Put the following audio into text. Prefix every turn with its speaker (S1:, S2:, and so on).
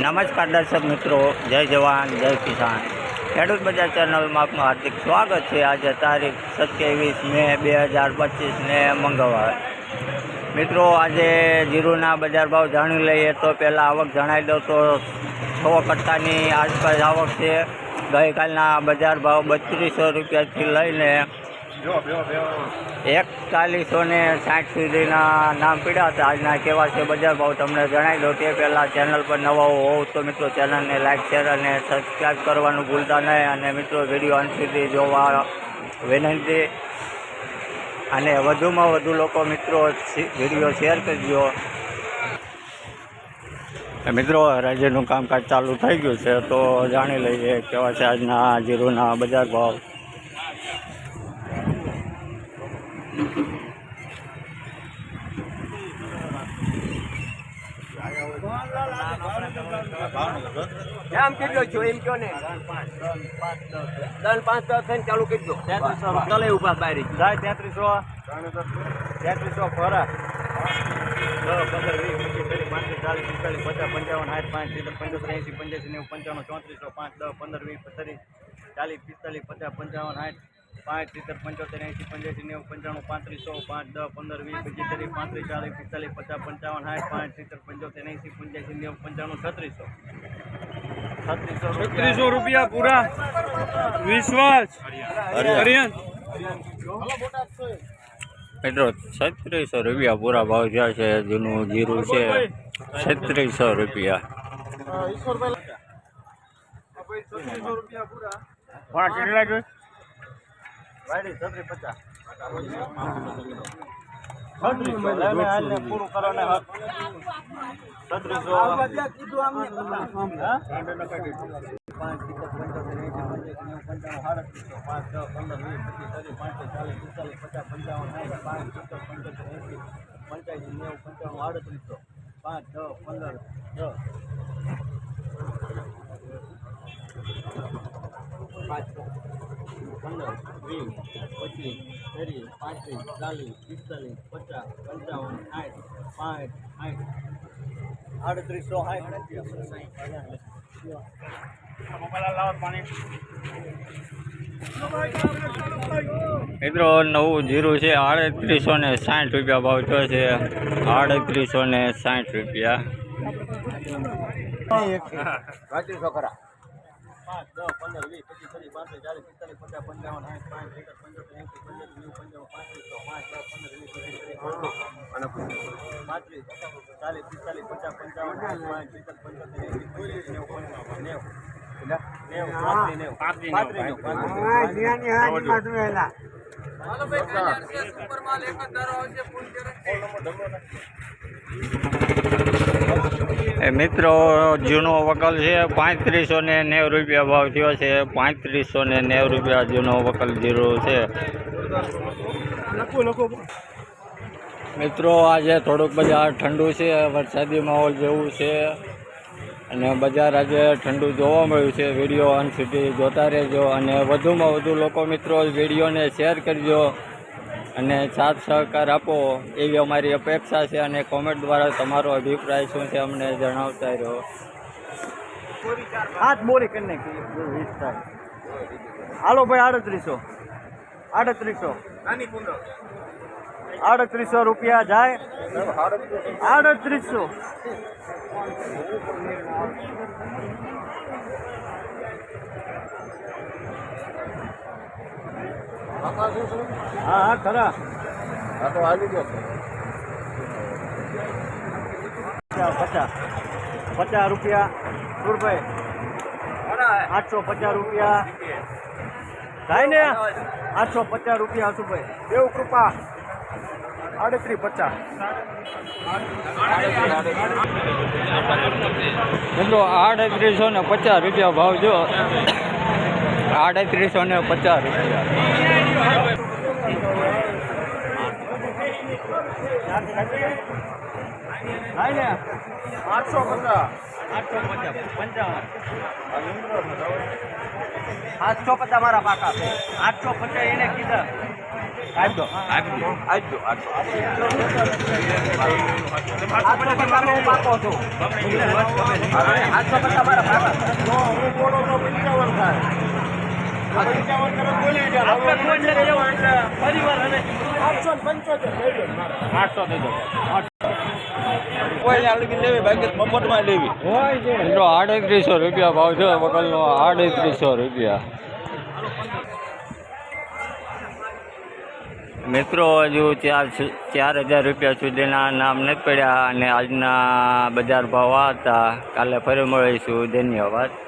S1: નમસ્કાર દર્શક મિત્રો, જય જવાન જય કિસાન. ખેડૂત બજાર ચેનલમાં આપનું હાર્દિક સ્વાગત છે. આજે તારીખ 27 મે 2025 ને મંગળવાર. મિત્રો, આજે જીરુના બજાર ભાવ જાણી લઈએ તો પહેલાં આવક જણાવી દઉં તો 6 કટ્ટાની આસપાસ આવક છે. ગઈકાલના બજાર ભાવ 3200 રૂપિયાથી લઈને 4160 સુધીના નામ પીડ્યા હતા. આજના કેવા છે બજાર ભાવ તમને જણાવી દઉં તે પહેલાં ચેનલ પર નવા હોવ તો મિત્રો ચેનલને લાઇક શેર અને સબસ્ક્રાઈબ કરવાનું ભૂલતા નહીં. અને મિત્રો વિડીયો અંત સુધી જોવા વિનંતી, અને વધુમાં વધુ લોકો મિત્રો વિડીયો શેર કરજો. મિત્રો, રાજ્યનું કામકાજ ચાલુ થઈ ગયું છે તો જાણી લઈએ કેવા છે આજના જીરુના બજાર ભાવ.
S2: એમ કેટલો છો એમ કયો ને 5 થઈને ચાલુ કરી દો. 3300 ઉભા બારી જાય 3300 ફરા 10 15 20 25 30 35 40 50 55 60 65 70 75 80 85 90 95 95
S3: ₹3600 રૂપિયા પૂરા વિશ્વાસ.
S1: મિત્રો, 3600 રૂપિયા પૂરા ભાવ થયા છે. જૂનું જીરું છે 3600 રૂપિયા.
S3: કેટલા જોઈ?
S2: પૂરું કરો ને
S1: 38 મિત્રો, નવું જીરું છે 3860 રૂપિયા ભાવ થયો છે. 3860 રૂપિયા.
S2: 3500 ખરા 5 10 15 20 25 30 35 40 45
S1: મિત્રો, જૂનો વકલ છે 3590 રૂપિયા ભાવ થયો છે. 3590 રૂપિયા જૂનો વકલ જીરું છે. મિત્રો, આજે થોડુંક બજાર ઠંડુ છે, વરસાદી માહોલ જેવું છે અને બજાર આજે ઠંડુ જોવા મળ્યું છે. વિડીયો અંત સુધી જોતા રહેજો અને વધુમાં વધુ લોકો મિત્રો વિડીયોને શેર કરજો અને સાથ સહકાર આપો એવી અમારી અપેક્ષા છે. અને કોમેન્ટ દ્વારા તમારો અભિપ્રાય શું છે અમને જણાવતા રહો.
S2: હાથ બોરી કરી નાખી. હાલો ભાઈ 3800 રૂપિયા જાય 3800. હા ખરા તો આવી ગયો 50 રૂપિયા સુરભાઈ 850 રૂપિયા થાય ને 850 રૂપિયા સુરભાઈ દેવ કૃપા 3850.
S1: મિત્રો, 3850 રૂપિયા ભાવ જો 3850 રૂપિયા.
S2: થાય ને 850 850 મારા પાકા 850 એને કીધા
S4: મિત્રો 3800 રૂપિયા ભાવ છે વકલનો, 3800 રૂપિયા.
S1: મિત્રો હજુ 4,000 રૂપિયા સુધીના નામ નથી પડ્યા અને આજના બજાર ભાવ આ હતા. કાલે ફરી મળીશું. ધન્યવાદ.